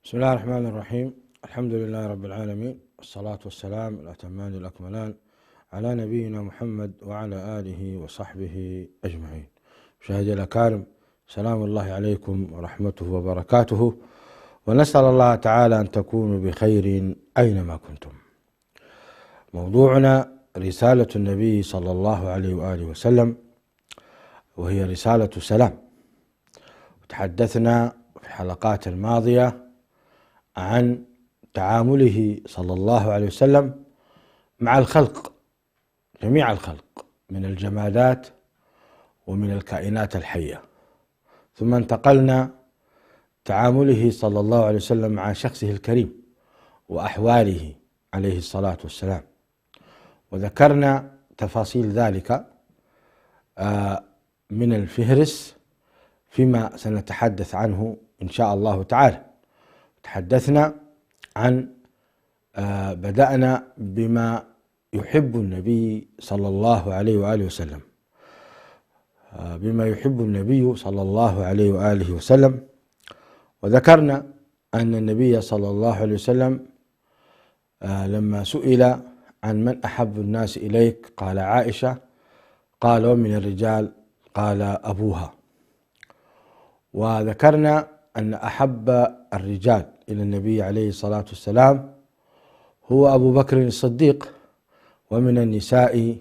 بسم الله الرحمن الرحيم. الحمد لله رب العالمين، والصلاة والسلام الأتمان الأكملان على نبينا محمد وعلى آله وصحبه أجمعين. مشاهدي الأكارم، سلام الله عليكم ورحمته وبركاته، ونسأل الله تعالى أن تكونوا بخير أينما كنتم. موضوعنا رسالة النبي صلى الله عليه وآله وسلم، وهي رسالة سلام. تحدثنا في الحلقات الماضية عن تعامله صلى الله عليه وسلم مع الخلق، جميع الخلق من الجمادات ومن الكائنات الحية، ثم انتقلنا تعامله صلى الله عليه وسلم مع شخصه الكريم وأحواله عليه الصلاة والسلام، وذكرنا تفاصيل ذلك من الفهرس فيما سنتحدث عنه إن شاء الله تعالى. تحدثنا عن بدأنا بما يحب النبي صلى الله عليه وآله وسلم، بما يحب النبي صلى الله عليه وآله وسلم، وذكرنا أن النبي صلى الله عليه وسلم لما سئل عن من أحب الناس إليك قال عائشة، قال ومن الرجال قال أبوها. وذكرنا أن أحب الرجال إلى النبي عليه الصلاة والسلام هو أبو بكر الصديق، ومن النساء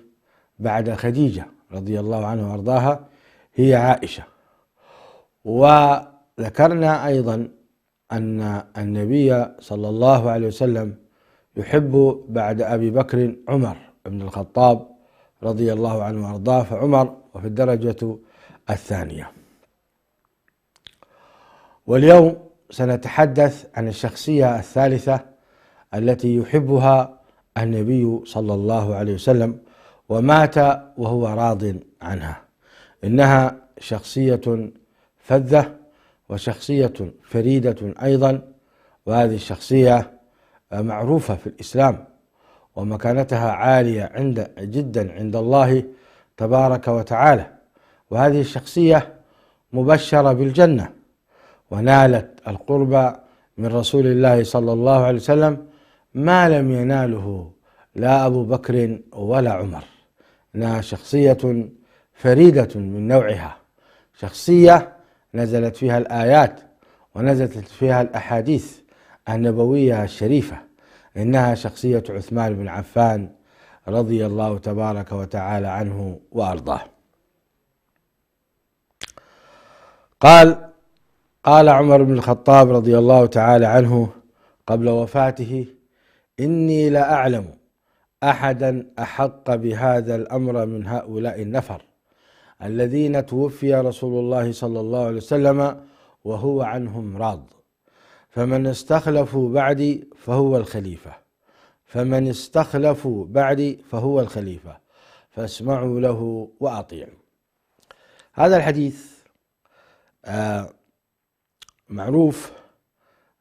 بعد خديجة رضي الله عنها وأرضاها هي عائشة. وذكرنا أيضا أن النبي صلى الله عليه وسلم يحب بعد أبي بكر عمر بن الخطاب رضي الله عنه وأرضاه، فعمر وفي الدرجة الثانية. واليوم سنتحدث عن الشخصية الثالثة التي يحبها النبي صلى الله عليه وسلم ومات وهو راض عنها. إنها شخصية فذة وشخصية فريدة أيضا، وهذه الشخصية معروفة في الإسلام ومكانتها عالية جدا عند الله تبارك وتعالى، وهذه الشخصية مبشرة بالجنة ونالت القرب من رسول الله صلى الله عليه وسلم ما لم يناله لا أبو بكر ولا عمر. إنها شخصية فريدة من نوعها، شخصية نزلت فيها الآيات ونزلت فيها الأحاديث النبوية الشريفة. إنها شخصية عثمان بن عفان رضي الله تبارك وتعالى عنه وأرضاه. قال عمر بن الخطاب رضي الله تعالى عنه قبل وفاته: إني لأعلم أحدا أحق بهذا الأمر من هؤلاء النفر الذين توفي رسول الله صلى الله عليه وسلم وهو عنهم راض، فمن استخلفوا بعدي فهو الخليفة، فاسمعوا له وأطيعوا. هذا الحديث معروف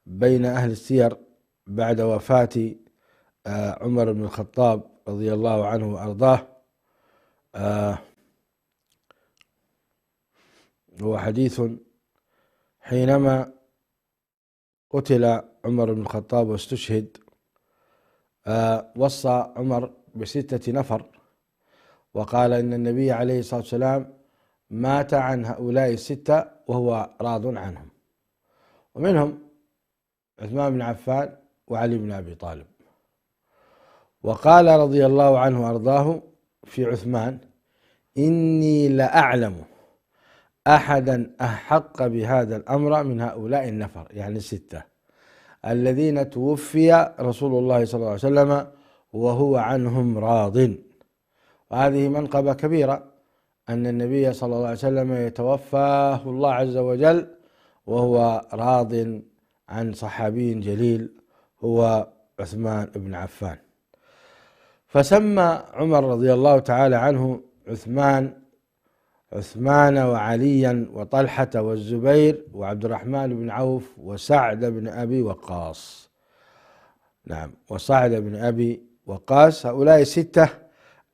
بين أهل السير بعد وفاة عمر بن الخطاب رضي الله عنه وأرضاه. هو حديث حينما قتل عمر بن الخطاب واستشهد، وصى عمر ب6 نفر، وقال إن النبي عليه الصلاة والسلام مات عن هؤلاء ال6 وهو راض عنهم، ومنهم عثمان بن عفان وعلي بن أبي طالب. وقال رضي الله عنه وأرضاه في عثمان: إني لأعلم أحدا أحق بهذا الأمر من هؤلاء النفر، يعني 6 الذين توفي رسول الله صلى الله عليه وسلم وهو عنهم راض. وهذه منقبة كبيرة أن النبي صلى الله عليه وسلم يتوفاه الله عز وجل وهو راض عن صحابي جليل هو عثمان بن عفان. فسمى عمر رضي الله تعالى عنه عثمان وعليا وطلحة والزبير وعبد الرحمن بن عوف وسعد بن أبي وقاص. وسعد بن أبي وقاص، هؤلاء 6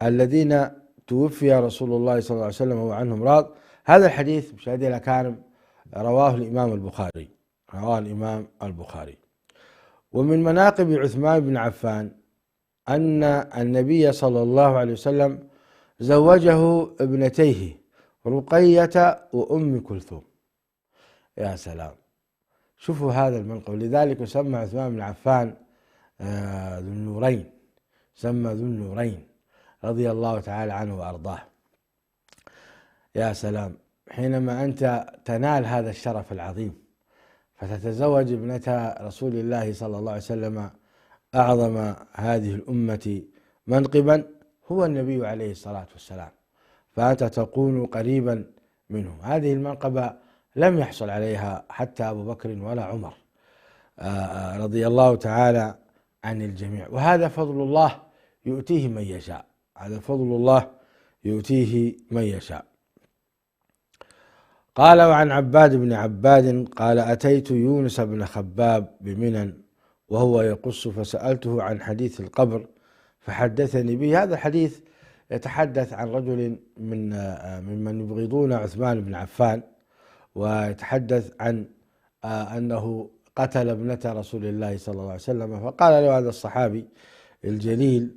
الذين توفي رسول الله صلى الله عليه وسلم وهو عنهم راض. هذا الحديث مشاهدي الأكارم رواه الإمام البخاري رواه الإمام البخاري. ومن مناقب عثمان بن عفان أن النبي صلى الله عليه وسلم زوجه ابنتيه رقية وأم كلثوم. يا سلام، شوفوا هذا المنقب، لذلك يسمى عثمان بن عفان ذو النورين، سمى ذو النورين رضي الله تعالى عنه وأرضاه. يا سلام، حينما أنت تنال هذا الشرف العظيم فتتزوج ابنة رسول الله صلى الله عليه وسلم أعظم هذه الأمة منقبا هو النبي عليه الصلاة والسلام، فأنت تكون قريبا منه. هذه المنقبة لم يحصل عليها حتى أبو بكر ولا عمر رضي الله تعالى عن الجميع، وهذا فضل الله يؤتيه من يشاء، هذا فضل الله يؤتيه من يشاء. قال: وعن عباد بن عباد قال: أتيت يونس بن خباب بمنى وهو يقص فسألته عن حديث القبر فحدثني به. هذا الحديث يتحدث عن رجل ممن يبغضون عثمان بن عفان، ويتحدث عن أنه قتل ابنة رسول الله صلى الله عليه وسلم، فقال له هذا الصحابي الجليل: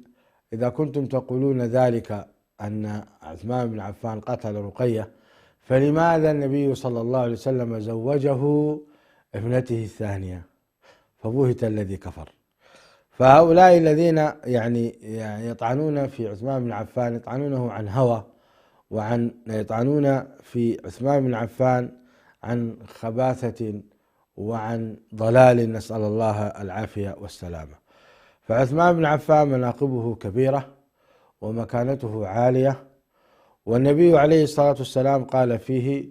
إذا كنتم تقولون ذلك أن عثمان بن عفان قتل رقية، فلماذا النبي صلى الله عليه وسلم زوجه ابنته الثانية؟ فبهت الذي كفر. فهؤلاء الذين يعني يطعنون في عثمان بن عفان يطعنونه عن هوى، يطعنون في عثمان بن عفان عن خباثة وعن ضلال، نسأل الله العافية والسلامة. فعثمان بن عفان مناقبه كبيرة ومكانته عالية، والنبي عليه الصلاة والسلام قال فيه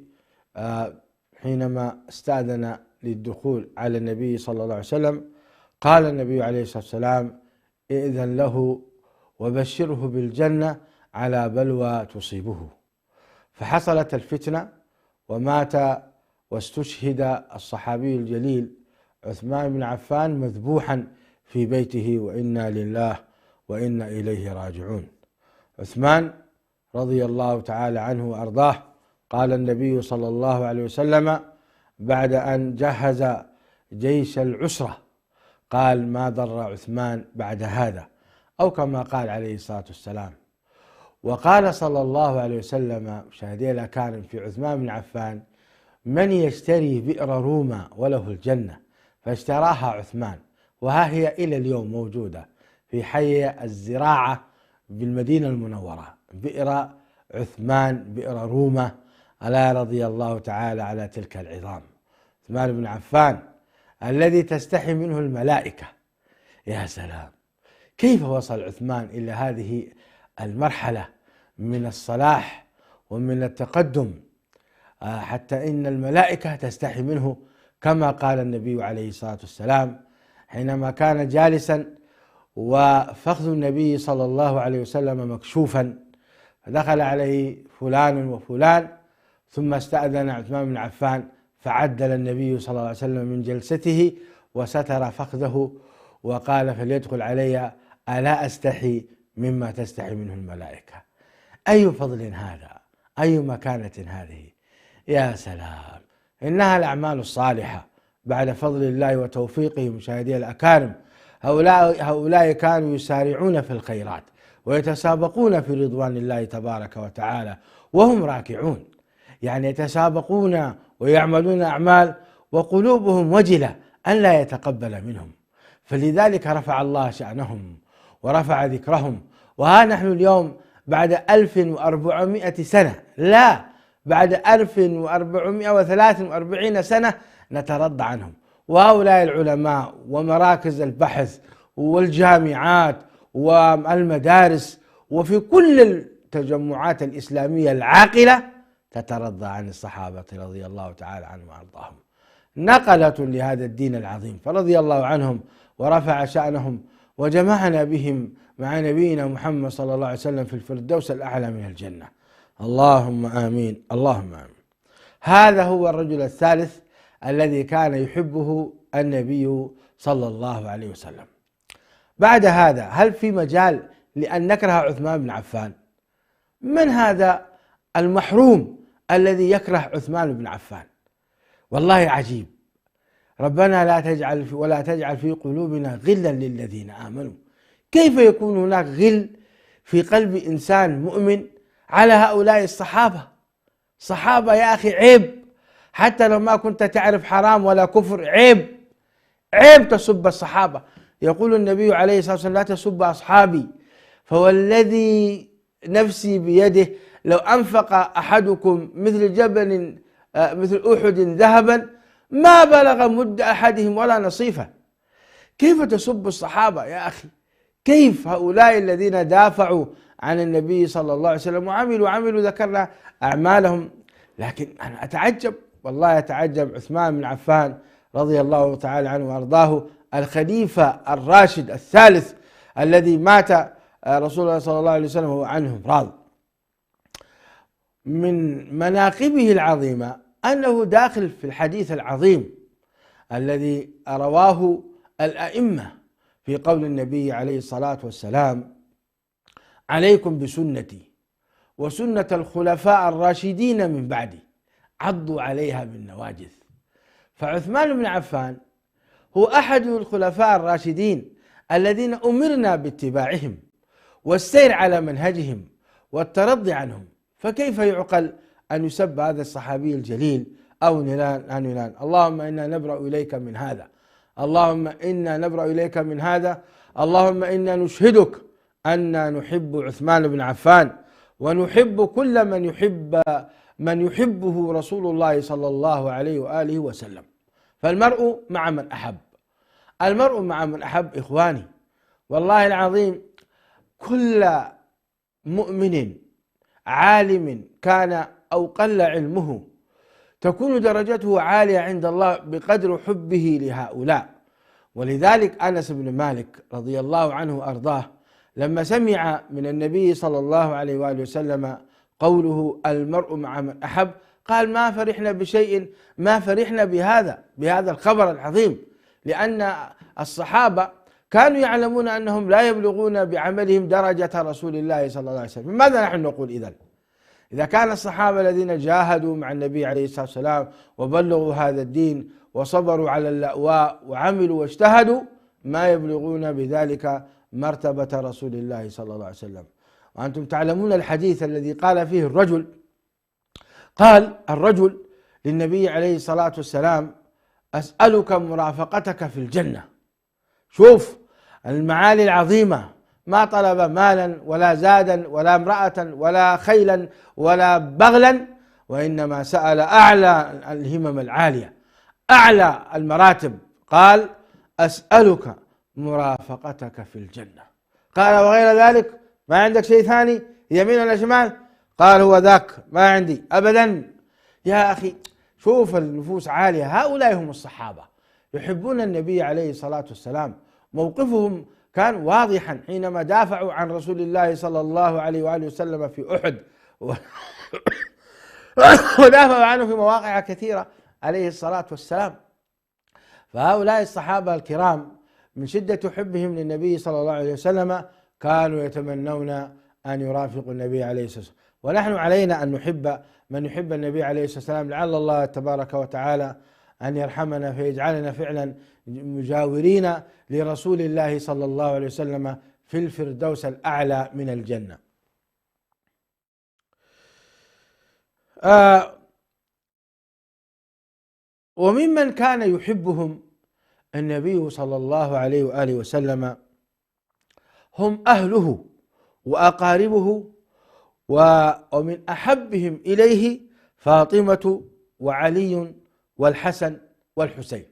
حينما استأذن للدخول على النبي صلى الله عليه وسلم، قال النبي عليه الصلاة والسلام: ائذن له وبشره بالجنة على بلوى تصيبه. فحصلت الفتنة ومات واستشهد الصحابي الجليل عثمان بن عفان مذبوحا في بيته، وإنا لله وإنا إليه راجعون. عثمان رضي الله تعالى عنه وأرضاه، قال النبي صلى الله عليه وسلم بعد أن جهز جيش العسرة، قال: ما ضر عثمان بعد هذا، أو كما قال عليه الصلاة والسلام. وقال صلى الله عليه وسلم مشاهدي الأكارم في عثمان بن عفان: من يشتري بئر روما وله الجنة، فاشتراها عثمان، وها هي إلى اليوم موجودة في حي الزراعة بالمدينة المنورة، بئر عثمان، بئر روما، ألا رضي الله تعالى على تلك العظام. عثمان بن عفان الذي تستحي منه الملائكة. يا سلام، كيف وصل عثمان إلى هذه المرحلة من الصلاح ومن التقدم حتى إن الملائكة تستحي منه، كما قال النبي عليه الصلاة والسلام حينما كان جالسا وفخذ النبي صلى الله عليه وسلم مكشوفا، فدخل عليه فلان وفلان، ثم استأذن عثمان بن عفان فعدل النبي صلى الله عليه وسلم من جلسته وستر فخذه وقال: فليدخل علي، ألا أستحي مما تستحي منه الملائكة. أي فضل هذا، أي مكانة هذه. يا سلام، إنها الأعمال الصالحة بعد فضل الله وتوفيقه. مشاهدي الأكارم، هؤلاء كانوا يسارعون في الخيرات ويتسابقون في رضوان الله تبارك وتعالى وهم راكعون، يعني يتسابقون ويعملون أعمال وقلوبهم وجلة أن لا يتقبل منهم، فلذلك رفع الله شأنهم ورفع ذكرهم. وها نحن اليوم بعد 1400 سنة، لا، بعد 1443 سنة نترضى عنهم. وهؤلاء العلماء ومراكز البحث والجامعات والمدارس وفي كل التجمعات الإسلامية العاقلة تترضى عن الصحابة رضي الله تعالى عنهم وأرضاهم، نقلة لهذا الدين العظيم، فرضي الله عنهم ورفع شأنهم وجمعنا بهم مع نبينا محمد صلى الله عليه وسلم في الفردوس الأعلى من الجنة. اللهم آمين، اللهم آمين. هذا هو الرجل الثالث الذي كان يحبه النبي صلى الله عليه وسلم. بعد هذا هل في مجال لأن نكره عثمان بن عفان؟ من هذا المحروم الذي يكره عثمان بن عفان؟ والله عجيب، ربنا ولا تجعل في قلوبنا غلا للذين آمنوا. كيف يكون هناك غل في قلب إنسان مؤمن على هؤلاء الصحابة؟ صحابة يا أخي عيب، حتى لو ما كنت تعرف حرام ولا كفر، عيب تسب الصحابة. يقول النبي عليه الصلاة والسلام: لا تسب أصحابي، فوالذي نفسي بيده لو أنفق أحدكم مثل جبل مثل أحد ذهبا ما بلغ مد أحدهم ولا نصيفه. كيف تسب الصحابة يا أخي؟ كيف هؤلاء الذين دافعوا عن النبي صلى الله عليه وسلم وعملوا ذكرنا أعمالهم، لكن أنا أتعجب، والله أتعجب. عثمان بن عفان رضي الله تعالى عنه وأرضاه، الخليفة الراشد الثالث الذي مات رسول الله صلى الله عليه وسلم هو عنهم راض. من مناقبه العظيمة أنه داخل في الحديث العظيم الذي رواه الأئمة في قول النبي عليه الصلاة والسلام: عليكم بسنتي وسنة الخلفاء الراشدين من بعدي عضوا عليها بالنواجذ. فعثمان بن عفان هو أحد الخلفاء الراشدين الذين أمرنا باتباعهم والسير على منهجهم والترضي عنهم، فكيف يعقل أن يسب هذا الصحابي الجليل أو نلان؟ اللهم إنا نبرأ إليك من هذا، اللهم إنا نبرأ إليك من هذا، اللهم إنا نشهدك أن نحب عثمان بن عفان ونحب كل من يحبه رسول الله صلى الله عليه وآله وسلم. فالمرء مع من أحب، المرء مع من أحب. إخواني والله العظيم، كل مؤمن عالم كان أو قل علمه تكون درجته عالية عند الله بقدر حبه لهؤلاء. ولذلك أنس بن مالك رضي الله عنه وأرضاه لما سمع من النبي صلى الله عليه وآله وسلم قوله المرء مع من أحب قال: ما فرحنا بشيء ما فرحنا بهذا الخبر العظيم، لأن الصحابة كانوا يعلمون أنهم لا يبلغون بعملهم درجة رسول الله صلى الله عليه وسلم. ماذا نحن نقول إذا كان الصحابة الذين جاهدوا مع النبي عليه الصلاة والسلام وبلغوا هذا الدين وصبروا على اللأواء وعملوا واجتهدوا ما يبلغون بذلك مرتبة رسول الله صلى الله عليه وسلم. وأنتم تعلمون الحديث الذي قال فيه قال الرجل للنبي عليه الصلاة والسلام: أسألك مرافقتك في الجنة. شوف المعالي العظيمة، ما طلب مالا ولا زادا ولا امرأة ولا خيلا ولا بغلا، وإنما سأل أعلى الهمم العالية، أعلى المراتب. قال: أسألك مرافقتك في الجنة. قال: وغير ذلك ما عندك شيء ثاني يمين ولا شمال؟ قال: هو ذاك، ما عندي أبدا. يا أخي شوف النفوس عالية. هؤلاء هم الصحابة يحبون النبي عليه الصلاة والسلام، موقفهم كان واضحا حينما دافعوا عن رسول الله صلى الله عليه وآله وسلم في أحد ودافعوا عنه في مواقع كثيرة عليه الصلاة والسلام. فهؤلاء الصحابة الكرام من شدة حبهم للنبي صلى الله عليه وسلم كانوا يتمنون أن يرافقوا النبي عليه الصلاة والسلام. ونحن علينا أن نحب من يحب النبي عليه الصلاة والسلام، لعل الله تبارك وتعالى أن يرحمنا فيجعلنا فعلا مجاورين لرسول الله صلى الله عليه وسلم في الفردوس الأعلى من الجنة. وممن كان يحبهم النبي صلى الله عليه وآله وسلم هم أهله وأقاربه، ومن أحبهم إليه فاطمة وعلي والحسن والحسين.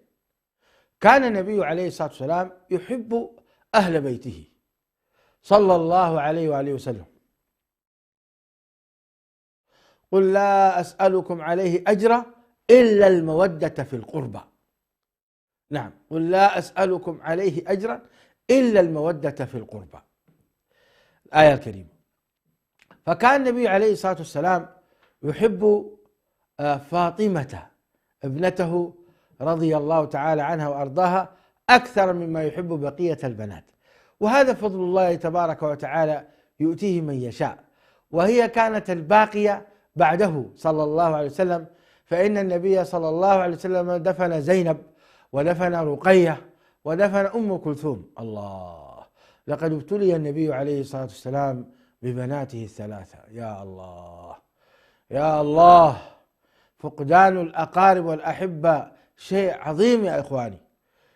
كان النبي عليه الصلاة والسلام يحب أهل بيته صلى الله عليه وآله وسلم. قل لا أسألكم عليه أجرا إلا المودة في القربى. نعم، قل لا أسألكم عليه أجرا إلا المودة في القربى، الآية الكريمة. فكان النبي عليه الصلاة والسلام يحب فاطمة ابنته رضي الله تعالى عنها وأرضاها أكثر مما يحب بقية البنات، وهذا فضل الله تبارك وتعالى يؤتيه من يشاء، وهي كانت الباقية بعده صلى الله عليه وسلم. فإن النبي صلى الله عليه وسلم دفن زينب ودفن رقية، ودفن أم كلثوم. الله، لقد ابتلي النبي عليه الصلاة والسلام ببناته الثلاثة. يا الله يا الله، فقدان الأقارب والأحبة شيء عظيم يا إخواني،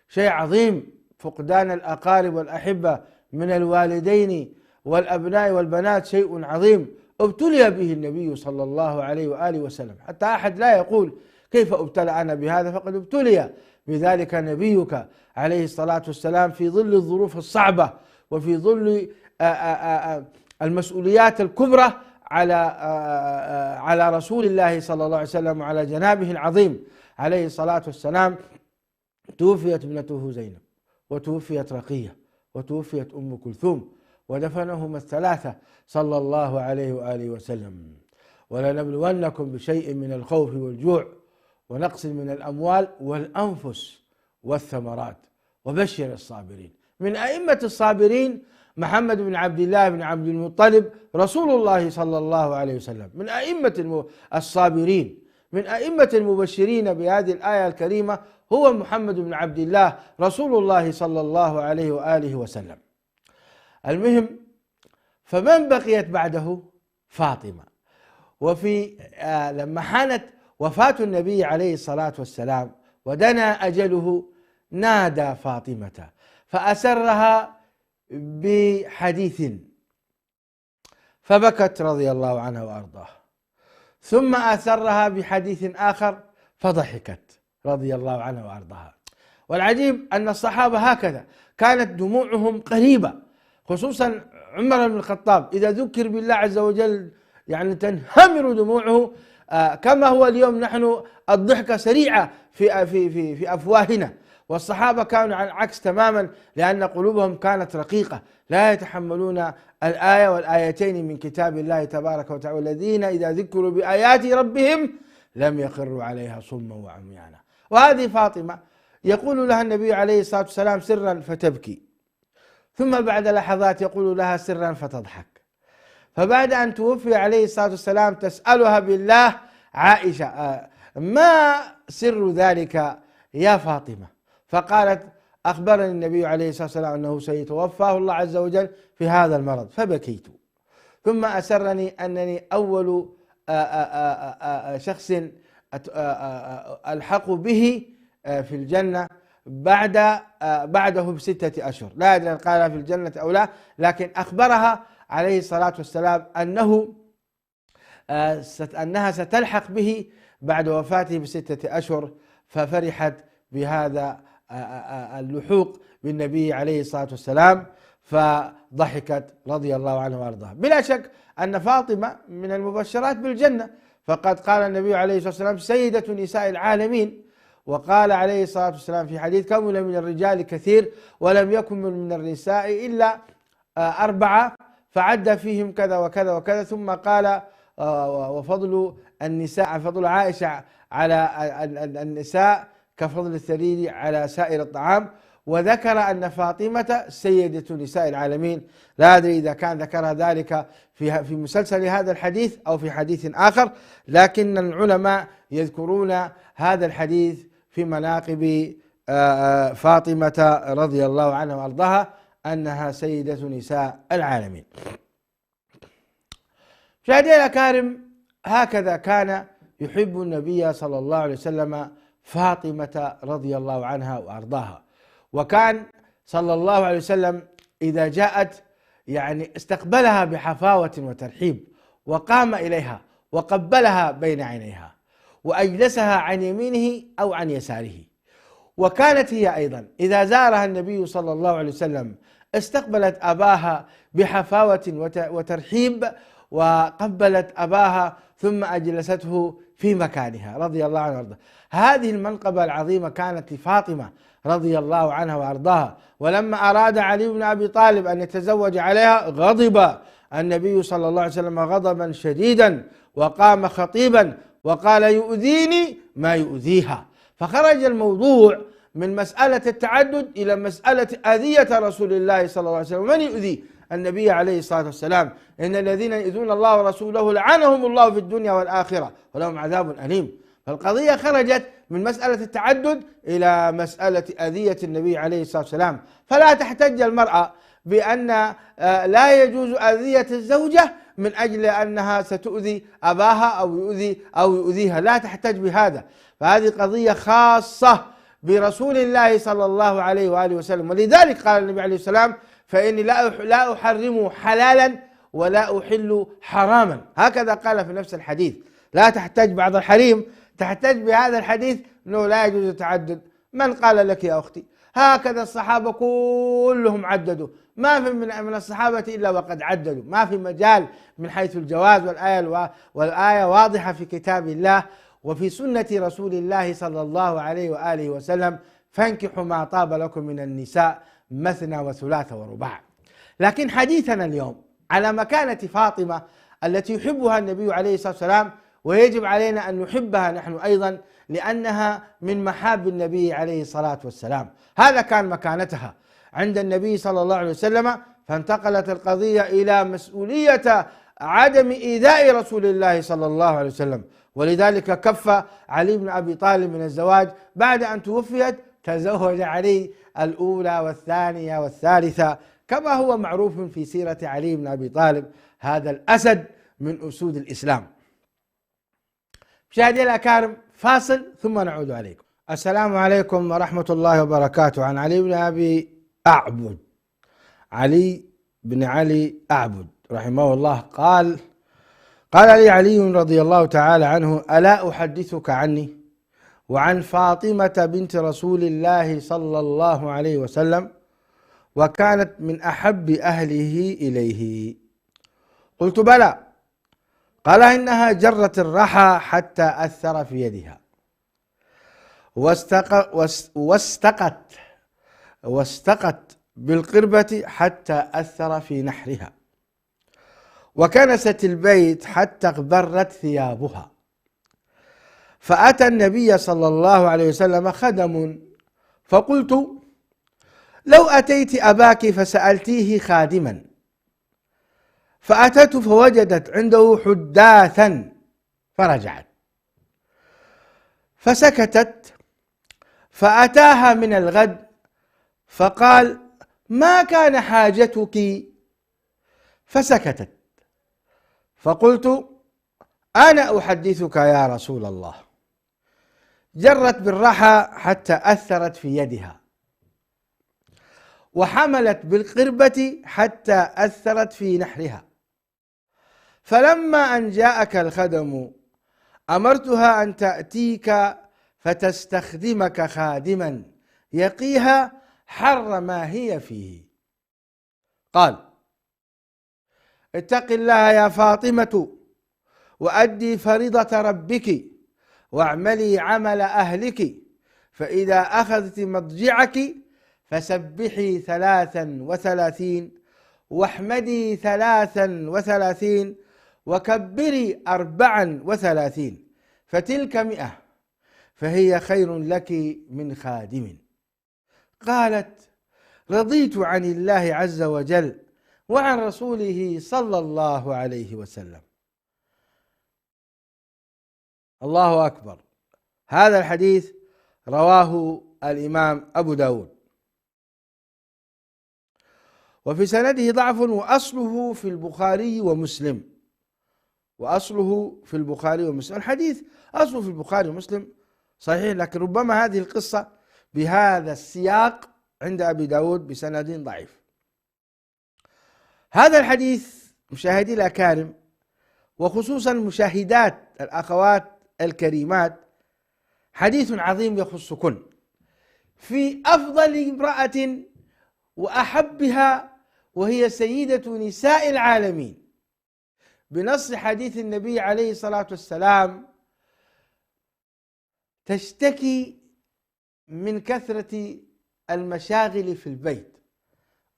شيء عظيم. فقدان الأقارب والأحبة من الوالدين والأبناء والبنات شيء عظيم ابتلي به النبي صلى الله عليه وآله وسلم، حتى أحد لا يقول كيف ابتلى أنا بهذا، فقد ابتلي بذلك نبيك عليه الصلاة والسلام في ظل الظروف الصعبة وفي ظل المسؤوليات الكبرى على رسول الله صلى الله عليه وسلم وعلى جنابه العظيم عليه الصلاة والسلام. توفيت ابنته زينب، وتوفيت رقية، وتوفيت أم كلثوم، ودفنهم الثلاثة صلى الله عليه وآله وسلم. ولنبلونكم بشيء من الخوف والجوع ونقص من الأموال والأنفس والثمرات وبشر الصابرين. من أئمة الصابرين محمد بن عبد الله بن عبد المطلب رسول الله صلى الله عليه وسلم، من أئمة الصابرين، من أئمة المبشرين بهذه الآية الكريمة هو محمد بن عبد الله رسول الله صلى الله عليه وآله وسلم. المهم، فمن بقيت بعده؟ فاطمة. وفي لما حانت وفاة النبي عليه الصلاة والسلام ودنا أجله نادى فاطمة فأسرها بحديث فبكت رضي الله عنها وأرضاها، ثم أسرها بحديث آخر فضحكت رضي الله عنها وأرضاها. والعجيب أن الصحابة هكذا كانت دموعهم قريبة، خصوصا عمر بن الخطاب إذا ذكر بالله عز وجل يعني تنهمر دموعه، كما هو اليوم نحن الضحكة سريعة في أفواهنا، والصحابة كانوا على العكس تماما، لأن قلوبهم كانت رقيقة لا يتحملون الآية والآيتين من كتاب الله تبارك وتعالى، الذين إذا ذكروا بآيات ربهم لم يخروا عليها صما وعميانا. وهذه فاطمة يقول لها النبي عليه الصلاة والسلام سرا فتبكي، ثم بعد لحظات يقول لها سرا فتضحك. فبعد أن توفي عليه الصلاة والسلام تسألها بالله عائشة ما سر ذلك يا فاطمة؟ فقالت أخبرني النبي عليه الصلاة والسلام أنه سيتوفاه الله عز وجل في هذا المرض فبكيت، ثم أسرني أنني أول شخص ألحق به في الجنة بعده ب6 أشهر، لا أدري أن قال في الجنة أو لا، لكن أخبرها عليه الصلاة والسلام أنها ستلحق به بعد وفاته ب6 أشهر، ففرحت بهذا اللحوق بالنبي عليه الصلاة والسلام فضحكت رضي الله عنه وارضاها. بلا شك أن فاطمة من المبشرات بالجنة، فقد قال النبي عليه الصلاة والسلام سيدة نساء العالمين، وقال عليه الصلاة والسلام في حديث كمل من الرجال كثير ولم يكمل من النساء إلا 4 فعد فيهم كذا وكذا وكذا، ثم قال وفضل النساء، فضل عائشة على النساء كفضل الثريد على سائر الطعام، وذكر أن فاطمة سيدة نساء العالمين. لا أدري إذا كان ذكر ذلك في مسلسل هذا الحديث أو في حديث آخر، لكن العلماء يذكرون هذا الحديث في مناقب فاطمة رضي الله عنها وأرضاها أنها سيدة نساء العالمين. مشاهدينا الأكارم، هكذا كان يحب النبي صلى الله عليه وسلم فاطمة رضي الله عنها وأرضاها، وكان صلى الله عليه وسلم إذا جاءت يعني استقبلها بحفاوة وترحيب، وقام إليها وقبلها بين عينيها وأجلسها عن يمينه أو عن يساره. وكانت هي أيضا إذا زارها النبي صلى الله عليه وسلم استقبلت أباها بحفاوة وترحيب وقبلت أباها ثم أجلسته في مكانها رضي الله عنها وارضاها. هذه المنقبة العظيمة كانت لفاطمة رضي الله عنها وارضاها. ولما أراد علي بن أبي طالب أن يتزوج عليها غضب النبي صلى الله عليه وسلم غضبا شديدا، وقام خطيبا وقال يؤذيني ما يؤذيها، فخرج الموضوع من مسألة التعدد إلى مسألة أذية رسول الله صلى الله عليه وسلم. من يؤذي النبي عليه الصلاة والسلام؟ إن الذين يؤذون الله ورسوله لعنهم الله في الدنيا والآخرة ولهم عذاب أليم. فالقضية خرجت من مسألة التعدد إلى مسألة أذية النبي عليه الصلاة والسلام. فلا تحتج المرأة بأن لا يجوز أذية الزوجة من أجل أنها ستؤذي أباها أو يؤذيها، لا تحتج بهذا. فهذه قضية خاصة برسول الله صلى الله عليه وآله وسلم. ولذلك قال النبي عليه السلام: فإني لا أحرم حلالا ولا أحل حراما. هكذا قال في نفس الحديث. لا تحتج بعض الحريم، تحتج بهذا الحديث أنه لا يجوز التعدد. من قال لك يا أختي؟ هكذا الصحابة كلهم عددوا، ما في من الصحابة إلا وقد عددوا، ما في مجال من حيث الجواز. والآية واضحة في كتاب الله وفي سنة رسول الله صلى الله عليه وآله وسلم: فانكحوا ما طاب لكم من النساء مثنى وثلاث ورباع. لكن حديثنا اليوم على مكانة فاطمة التي يحبها النبي عليه الصلاة والسلام، ويجب علينا أن نحبها نحن أيضا لأنها من محاب النبي عليه الصلاة والسلام. هذا كان مكانتها عند النبي صلى الله عليه وسلم، فانتقلت القضية إلى مسؤولية عدم إيذاء رسول الله صلى الله عليه وسلم. ولذلك كف علي بن أبي طالب من الزواج بعد أن توفيت، تزوج علي الأولى والثانية والثالثة، كما هو معروف في سيرة علي بن أبي طالب، هذا الأسد من أسود الإسلام. مشاهدينا الأكارم، فاصل ثم نعود عليكم. السلام عليكم ورحمة الله وبركاته. عن علي بن أبي أعبد، علي بن علي أعبد رحمه الله قال لي علي رضي الله تعالى عنه: ألا أحدثك عني وعن فاطمة بنت رسول الله صلى الله عليه وسلم، وكانت من أحب أهله إليه؟ قلت: بلى. قال: إنها جرت الرحى حتى أثر في يدها، واستقت بالقربة حتى أثر في نحرها، وكنست البيت حتى اغبرت ثيابها. فأتى النبي صلى الله عليه وسلم خدم، فقلت: لو أتيت أباك فسألتيه خادما. فأتته فوجدت عنده حداثا فرجعت، فسكتت. فأتاها من الغد فقال: ما كان حاجتك؟ فسكتت. فقلت: أنا أحدثك يا رسول الله. جرت بالرحى حتى أثرت في يدها، وحملت بالقربة حتى أثرت في نحرها. فلما أن جاءك الخدم أمرتها أن تأتيك فتستخدمك خادما يقيها حر ما هي فيه. قال: اتق الله يا فاطمة، وأدي فريضة ربك، واعملي عمل أهلك، فإذا أخذت مضجعك فسبحي 33، واحمدي 33، وكبري 34، فتلك 100، فهي خير لك من خادم. قالت: رضيت عن الله عز وجل وعن رسوله صلى الله عليه وسلم. الله أكبر. هذا الحديث رواه الإمام أبو داود، وفي سنده ضعف، وأصله في البخاري ومسلم. الحديث أصله في البخاري ومسلم صحيح، لكن ربما هذه القصة بهذا السياق عند أبي داود بسند ضعيف. هذا الحديث مشاهدي الأكارم، وخصوصا مشاهدات الأخوات الكريمات، حديث عظيم يخصكن في أفضل امرأة وأحبها، وهي سيدة نساء العالمين، بنص حديث النبي عليه الصلاة والسلام: تشتكي من كثرة المشاغل في البيت.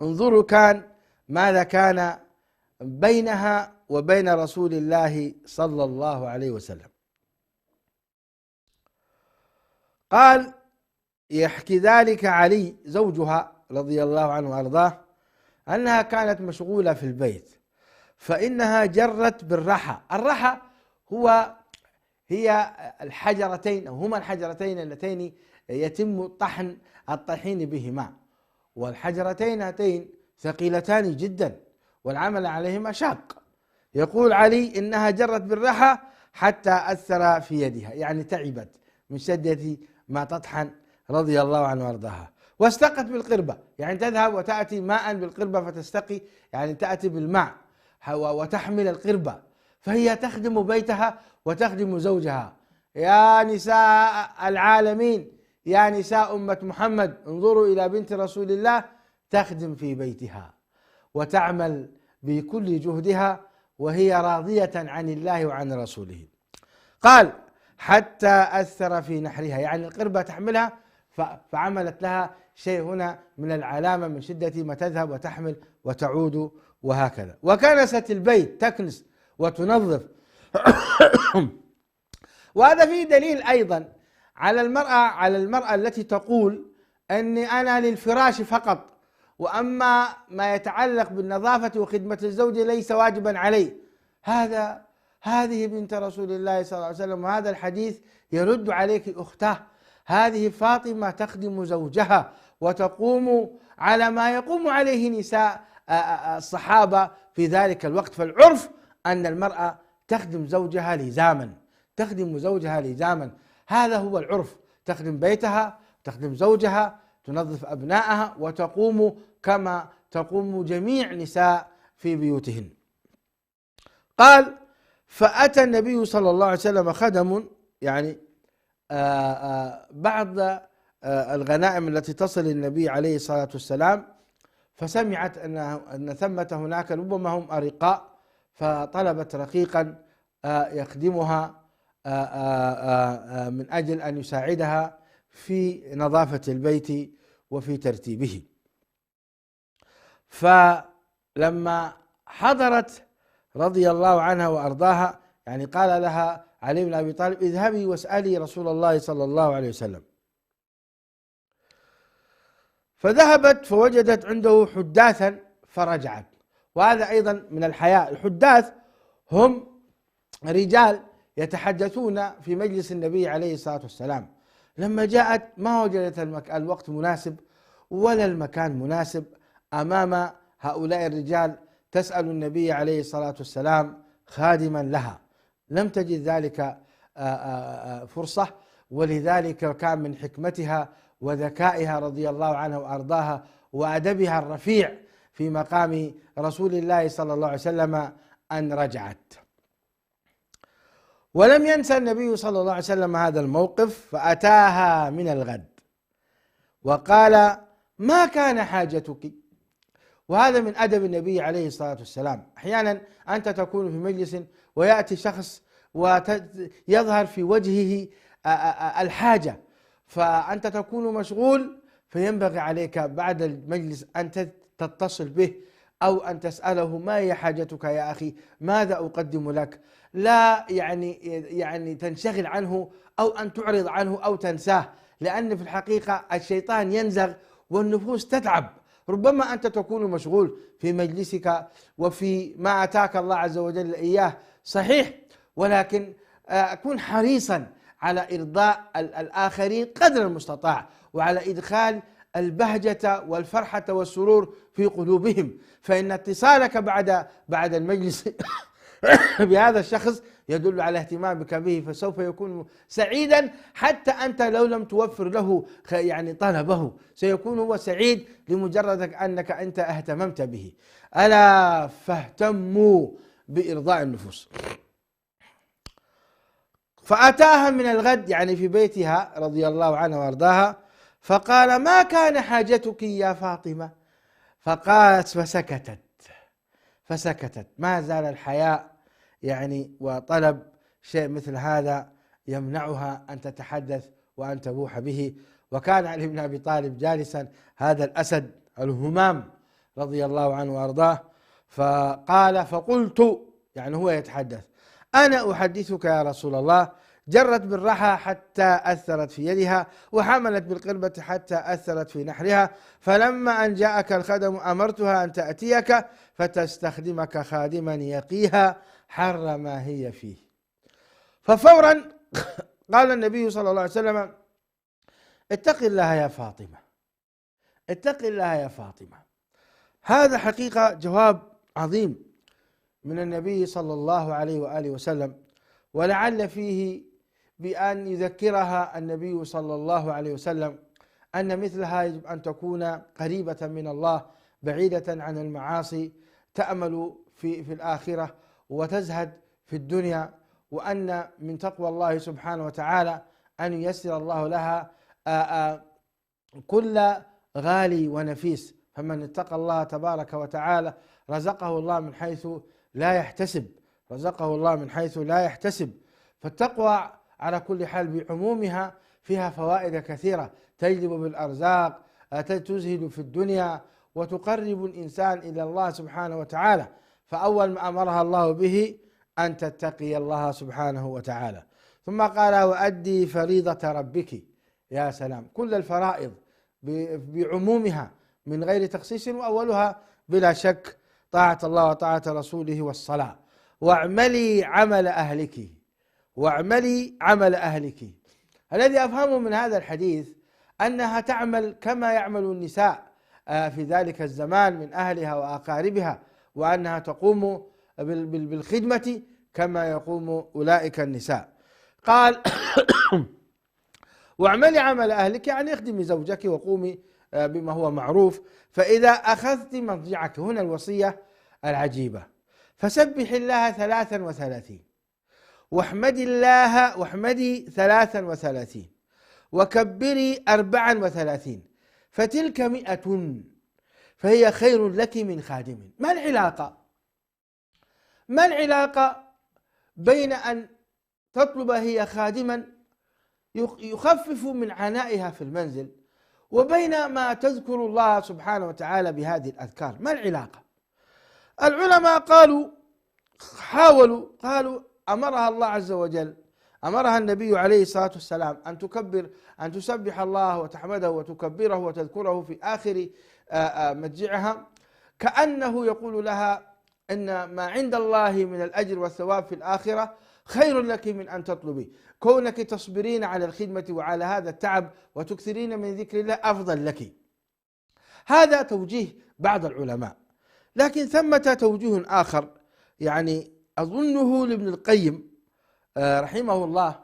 انظروا ماذا كان بينها وبين رسول الله صلى الله عليه وسلم. قال: يحكي ذلك علي زوجها رضي الله عنه وأرضاه، أنها كانت مشغولة في البيت، فإنها جرت بالرحى. الرحى هو هي الحجرتين أو هما الحجرتين اللتين يتم طحن الطحين بهما، والحجرتين هاتين ثقيلتان جدا والعمل عليهما شاق. يقول علي إنها جرت بالرحى حتى أثر في يدها، يعني تعبت من شدة ما تطحن رضي الله عنه وارضاها. واستقت بالقربة، يعني تذهب وتأتي ماء بالقربة فتستقي، يعني تأتي بالماء وتحمل القربة، فهي تخدم بيتها وتخدم زوجها. يا نساء العالمين، يا نساء أمة محمد، انظروا إلى بنت رسول الله تخدم في بيتها وتعمل بكل جهدها وهي راضية عن الله وعن رسوله. قال حتى أثر في نحرها، يعني القربة تحملها فعملت لها شيء هنا من العلامة من شدة ما تذهب وتحمل وتعود وهكذا. وكنست البيت، تكنس وتنظف. وهذا فيه دليل أيضا على المرأة التي تقول أني أنا للفراش فقط، وأما ما يتعلق بالنظافة وخدمة الزوج ليس واجبا علي. هذه بنت رسول الله صلى الله عليه وسلم، وهذا الحديث يرد عليك أختاه. هذه فاطمة تخدم زوجها وتقوم على ما يقوم عليه نساء الصحابة في ذلك الوقت. فالعرف أن المرأة تخدم زوجها لزاما، تخدم زوجها لزاما، هذا هو العرف. تخدم بيتها، تخدم زوجها، تنظف أبنائها، وتقوم كما تقوم جميع نساء في بيوتهن. قال فأتى النبي صلى الله عليه وسلم خدم، يعني بعض الغنائم التي تصل النبي عليه الصلاة والسلام، فسمعت أن ثمة هناك ربما هم أرقاء، فطلبت رقيقا يخدمها من أجل أن يساعدها في نظافة البيت وفي ترتيبه. فلما حضرت رضي الله عنها وأرضاها، يعني قال لها علي بن أبي طالب اذهبي واسألي رسول الله صلى الله عليه وسلم. فذهبت فوجدت عنده حداثا فرجعت. وهذا أيضا من الحياء. الحداث هم رجال يتحدثون في مجلس النبي عليه الصلاة والسلام. لما جاءت ما وجدت الوقت مناسب ولا المكان مناسب أمام هؤلاء الرجال، تسأل النبي عليه الصلاة والسلام خادما لها، لم تجد ذلك فرصة. ولذلك كان من حكمتها وذكائها رضي الله عنها وأرضاها وأدبها الرفيع في مقام رسول الله صلى الله عليه وسلم أن رجعت. ولم ينسى النبي صلى الله عليه وسلم هذا الموقف، فأتاها من الغد وقال ما كان حاجتك. وهذا من أدب النبي عليه الصلاة والسلام. أحيانا أنت تكون في مجلس ويأتي شخص ويظهر في وجهه الحاجة، فأنت تكون مشغول، فينبغي عليك بعد المجلس أن تتصل به أو أن تسأله ما هي حاجتك يا أخي، ماذا أقدم لك. لا يعني تنشغل عنه أو أن تعرض عنه أو تنساه، لأن في الحقيقة الشيطان ينزغ والنفوس تتعب. ربما أنت تكون مشغول في مجلسك وفي ما أتاك الله عز وجل إياه، صحيح، ولكن كن حريصا على إرضاء الآخرين قدر المستطاع، وعلى إدخال البهجة والفرحة والسرور في قلوبهم. فإن اتصالك بعد المجلس بهذا الشخص يدل على اهتمامك به، فسوف يكون سعيدا حتى أنت لو لم توفر له يعني طلبه، سيكون هو سعيد لمجرد أنك أنت اهتممت به. ألا فاهتموا بإرضاء النفوس. فأتاها من الغد، يعني في بيتها رضي الله عنها وارضاها، فقال ما كان حاجتك يا فاطمة. فقالت فسكتت. ما زال الحياء يعني وطلب شيء مثل هذا يمنعها أن تتحدث وأن تبوح به. وكان علي بن أبي طالب جالسا، هذا الأسد الهمام رضي الله عنه وأرضاه. فقال فقلت، يعني هو يتحدث، أنا أحدثك يا رسول الله، جرت بالرحى حتى أثرت في يدها، وحملت بالقربة حتى أثرت في نحرها، فلما أن جاءك الخدم أمرتها أن تأتيك فتستخدمك خادما يقيها حر ما هي فيه. ففورا قال النبي صلى الله عليه وسلم: اتق الله يا فاطمة، اتق الله يا فاطمة. هذا حقيقة جواب عظيم من النبي صلى الله عليه وآله وسلم، ولعل فيه بأن يذكرها النبي صلى الله عليه وسلم أن مثلها يجب أن تكون قريبة من الله، بعيدة عن المعاصي، تأمل في الآخرة وتزهد في الدنيا، وأن من تقوى الله سبحانه وتعالى أن ييسر الله لها كل غالي ونفيس. فمن اتقى الله تبارك وتعالى رزقه الله من حيث لا يحتسب، رزقه الله من حيث لا يحتسب. فالتقوى على كل حال بعمومها فيها فوائد كثيرة، تجلب بالأرزاق، تزهد في الدنيا، وتقرب الإنسان إلى الله سبحانه وتعالى. فأول ما أمرها الله به أن تتقي الله سبحانه وتعالى، ثم قال: وأدي فريضة ربك. يا سلام، كل الفرائض بعمومها من غير تخصيص، وأولها بلا شك طاعة الله وطاعة رسوله والصلاة. واعملي عمل أهلك، واعملي عمل أهلك. الذي أفهمه من هذا الحديث أنها تعمل كما يعمل النساء في ذلك الزمان من أهلها وأقاربها، وأنها تقوم بالخدمة كما يقوم أولئك النساء. قال: واعملي عمل أهلك، يعني اخدمي زوجك وقومي بما هو معروف. فإذا أخذت مضجعك، هنا الوصية العجيبة: فسبح الله 33، واحمدي الله، واحمدي 33، وكبري 34، فتلك 100، فهي خير لك من خادم. ما العلاقة؟ ما العلاقة بين أن تطلب هي خادما يخفف من عنائها في المنزل، وبين ما تذكر الله سبحانه وتعالى بهذه الأذكار؟ ما العلاقة؟ العلماء قالوا أمرها الله عز وجل، أمرها النبي عليه الصلاة والسلام أن تسبح الله وتحمده وتكبره وتذكره في آخر مضجعها، كأنه يقول لها إن ما عند الله من الأجر والثواب في الآخرة خير لك من أن تطلبي، كونك تصبرين على الخدمة وعلى هذا التعب وتكثرين من ذكر الله أفضل لك. هذا توجيه بعض العلماء، لكن ثمة توجيه آخر يعني أظنه لابن القيم رحمه الله،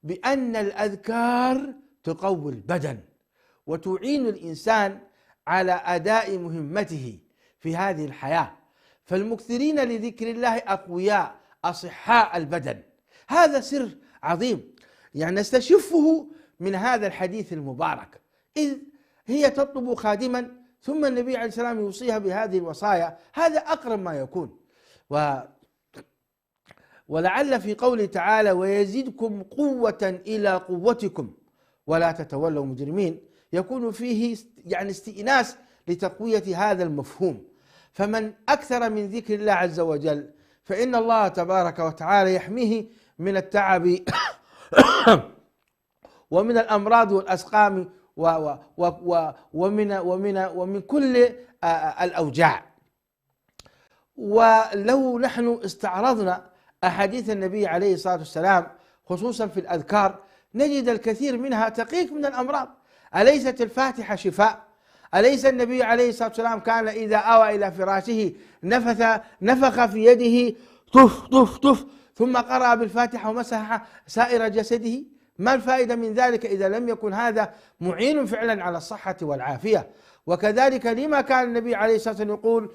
بأن الأذكار تقوي البدن وتعين الإنسان على أداء مهمته في هذه الحياة، فالمكثرين لذكر الله أقوياء أصحاء البدن. هذا سر عظيم يعني نستشفه من هذا الحديث المبارك، إذ هي تطلب خادما ثم النبي عليه السلام يوصيها بهذه الوصايا. هذا أقرب ما يكون. ولعل في قوله تعالى: ويزدكم قوة إلى قوتكم ولا تتولوا مجرمين، يكون فيه يعني استئناس لتقوية هذا المفهوم. فمن أكثر من ذكر الله عز وجل فإن الله تبارك وتعالى يحميه من التعب ومن الأمراض والأسقام ومن كل الأوجاع. ولو نحن استعرضنا أحاديث النبي عليه الصلاة والسلام خصوصا في الأذكار نجد الكثير منها تقيك من الأمراض. أليست الفاتحة شفاء؟ أليس النبي عليه الصلاة والسلام كان إذا آوى إلى فراشه نفخ في يده طف طف طف ثم قرأ بالفاتحة ومسح سائر جسده؟ ما الفائدة من ذلك إذا لم يكن هذا معين فعلا على الصحة والعافية؟ وكذلك لما كان النبي عليه الصلاة والسلام يقول: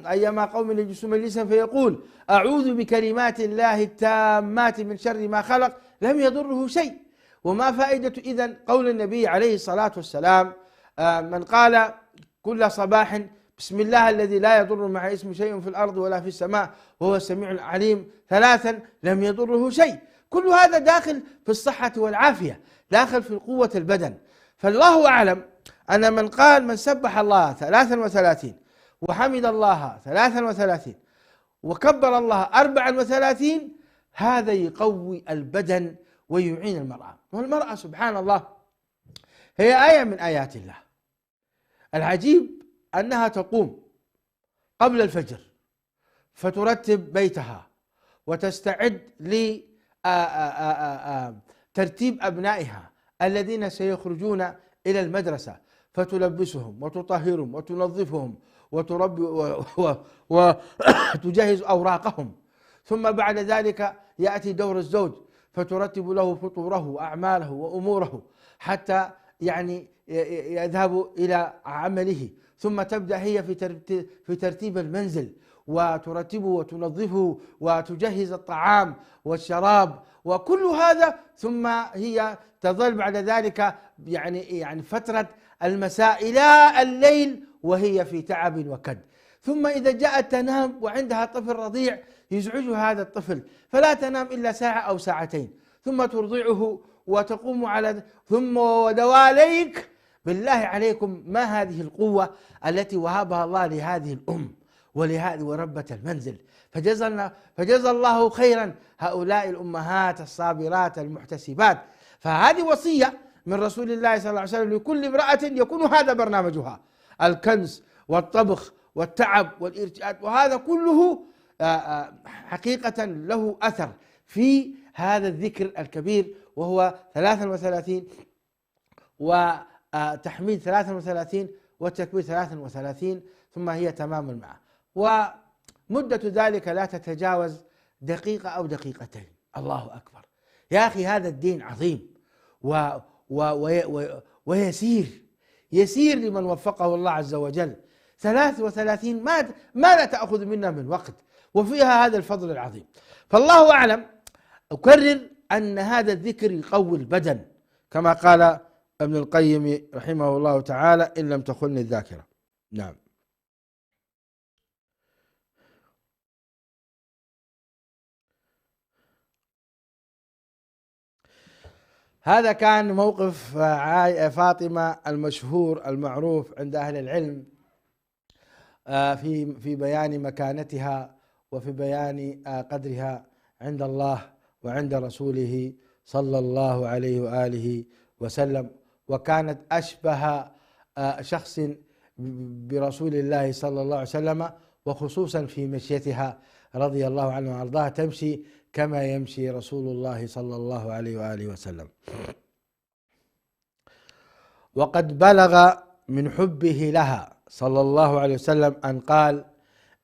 أيما قوم يجلسون مجلسا فيقول: أعوذ بكلمات الله التامات من شر ما خلق، لم يضره شيء. وما فائدة إذن قول النبي عليه الصلاة والسلام: من قال كل صباح بسم الله الذي لا يضر مع اسم شيء في الأرض ولا في السماء وهو السميع العليم 3 لم يضره شيء. كل هذا داخل في الصحة والعافية، داخل في قوة البدن. فالله أعلم أن من سبح الله 33 وحمد الله 33 وكبر الله 34 هذا يقوي البدن ويعين المرأة. والمرأة سبحان الله هي آية من آيات الله. العجيب أنها تقوم قبل الفجر فترتب بيتها وتستعد ترتيب أبنائها الذين سيخرجون إلى المدرسة، فتلبسهم وتطهرهم وتنظفهم وتربي وتجهز أوراقهم. ثم بعد ذلك يأتي دور الزوج، فترتب له فطوره وأعماله وأموره حتى يعني يذهب إلى عمله. ثم تبدأ هي في ترتيب المنزل، وترتبه وتنظفه وتجهز الطعام والشراب وكل هذا. ثم هي تظل بعد ذلك يعني فترة المساء إلى الليل وهي في تعب وكد. ثم إذا جاءت تنام وعندها طفل رضيع يزعجها هذا الطفل، فلا تنام إلا ساعة أو ساعتين، ثم ترضعه وتقوم على ثم ودواليك. بالله عليكم، ما هذه القوة التي وهبها الله لهذه الأم ولهذه وربة المنزل؟ فجزى الله خيرا هؤلاء الأمهات الصابرات المحتسبات. فهذه وصية من رسول الله صلى الله عليه وسلم لكل امرأة يكون هذا برنامجها: الكنس والطبخ والتعب والإرشاد، وهذا كله حقيقة له أثر في هذا الذكر الكبير، وهو 33 وتحميد 33 والتكبير 33، ثم هي تمام المعة. ومدة ذلك لا تتجاوز دقيقة أو دقيقتين. الله أكبر يا أخي، هذا الدين عظيم ويسير لمن وفقه الله عز وجل. 33 ما لا تأخذ منا من وقت، وفيها هذا الفضل العظيم. فالله أعلم. أكرر أن هذا الذكر يقوي البدن، كما قال ابن القيم رحمه الله تعالى: إن لم تخن الذاكرة. نعم. هذا كان موقف فاطمة المشهور المعروف عند أهل العلم في بيان مكانتها وفي بيان قدرها عند الله وعند رسوله صلى الله عليه وآله وسلم. وكانت أشبه شخص برسول الله صلى الله عليه وسلم، وخصوصا في مشيتها رضي الله عنه وأرضاها، تمشي كما يمشي رسول الله صلى الله عليه وآله وسلم. وقد بلغ من حبه لها صلى الله عليه وسلم أن قال: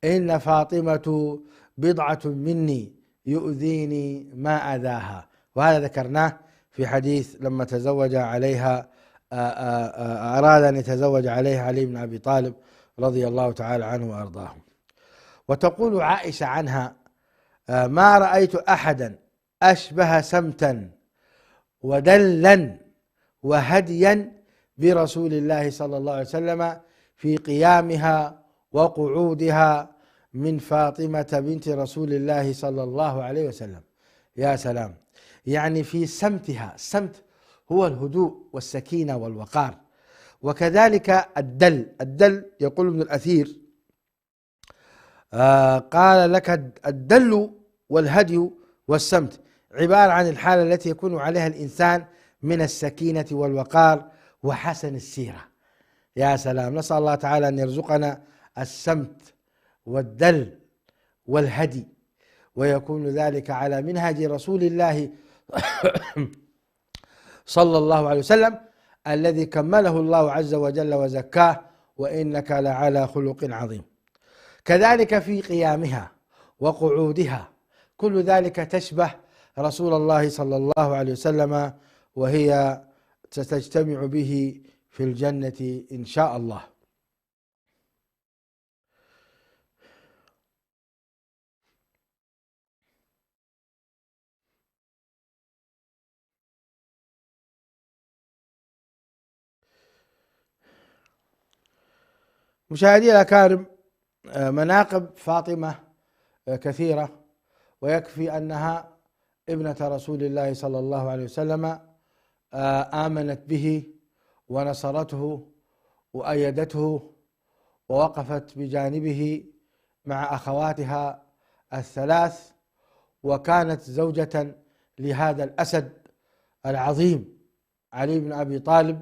إن فاطمة بضعة مني يؤذيني ما أذاها. وهذا ذكرناه في حديث لما تزوج عليها، أراد أن يتزوج عليها علي بن أبي طالب رضي الله تعالى عنه وأرضاه. وتقول عائشة عنها: ما رأيت أحدا أشبه سمتا ودلا وهديا برسول الله صلى الله عليه وسلم في قيامها وقعودها من فاطمة بنت رسول الله صلى الله عليه وسلم. يا سلام، يعني في سمتها. السمت هو الهدوء والسكينة والوقار. وكذلك الدل يقول ابن الأثير: قال لك الدل والهدي والسمت عبارة عن الحالة التي يكون عليها الإنسان من السكينة والوقار وحسن السيرة. يا سلام، نسأل الله تعالى أن يرزقنا السمت والدل والهدي، ويكون ذلك على منهج رسول الله صلى الله عليه وسلم الذي كمله الله عز وجل وزكاه: وإنك لعلى خلق عظيم. كذلك في قيامها وقعودها، كل ذلك تشبه رسول الله صلى الله عليه وسلم، وهي ستجتمع به في الجنة إن شاء الله. مشاهدي الأكارم، مناقب فاطمة كثيرة، ويكفي أنها ابنة رسول الله صلى الله عليه وسلم، آمنت به ونصرته وأيدته ووقفت بجانبه مع أخواتها الثلاث، وكانت زوجة لهذا الأسد العظيم علي بن أبي طالب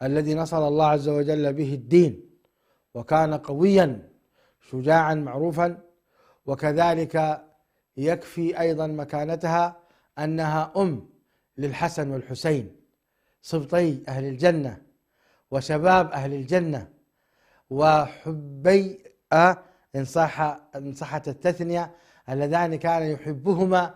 الذي نصر الله عز وجل به الدين، وكان قويا شجاعا معروفا. وكذلك يكفي أيضا مكانتها أنها أم للحسن والحسين سبطي أهل الجنة وشباب أهل الجنة وحبي إن صحت التثنية اللذان كان يحبهما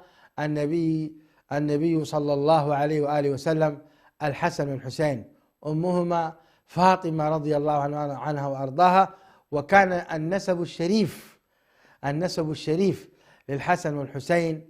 النبي صلى الله عليه وآله وسلم، الحسن والحسين، أمهما فاطمة رضي الله عنها وأرضاها. وكان النسب الشريف للحسن والحسين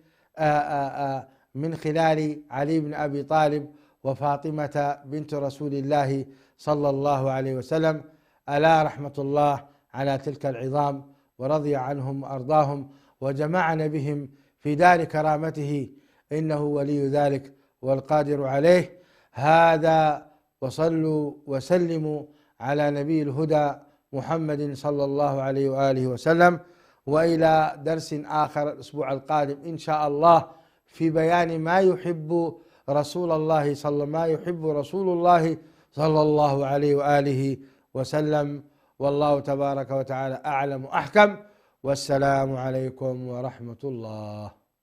من خلال علي بن أبي طالب وفاطمة بنت رسول الله صلى الله عليه وسلم. ألا رحمة الله على تلك العظام، ورضي عنهم وأرضاهم وجمعنا بهم في دار كرامته، إنه ولي ذلك والقادر عليه. هذا، وصلوا وسلموا على نبي الهدى محمد صلى الله عليه وآله وسلم. وإلى درس آخر الأسبوع القادم إن شاء الله في بيان ما يحب رسول الله صلى الله عليه وآله وسلم. والله تبارك وتعالى أعلم وأحكم، والسلام عليكم ورحمة الله.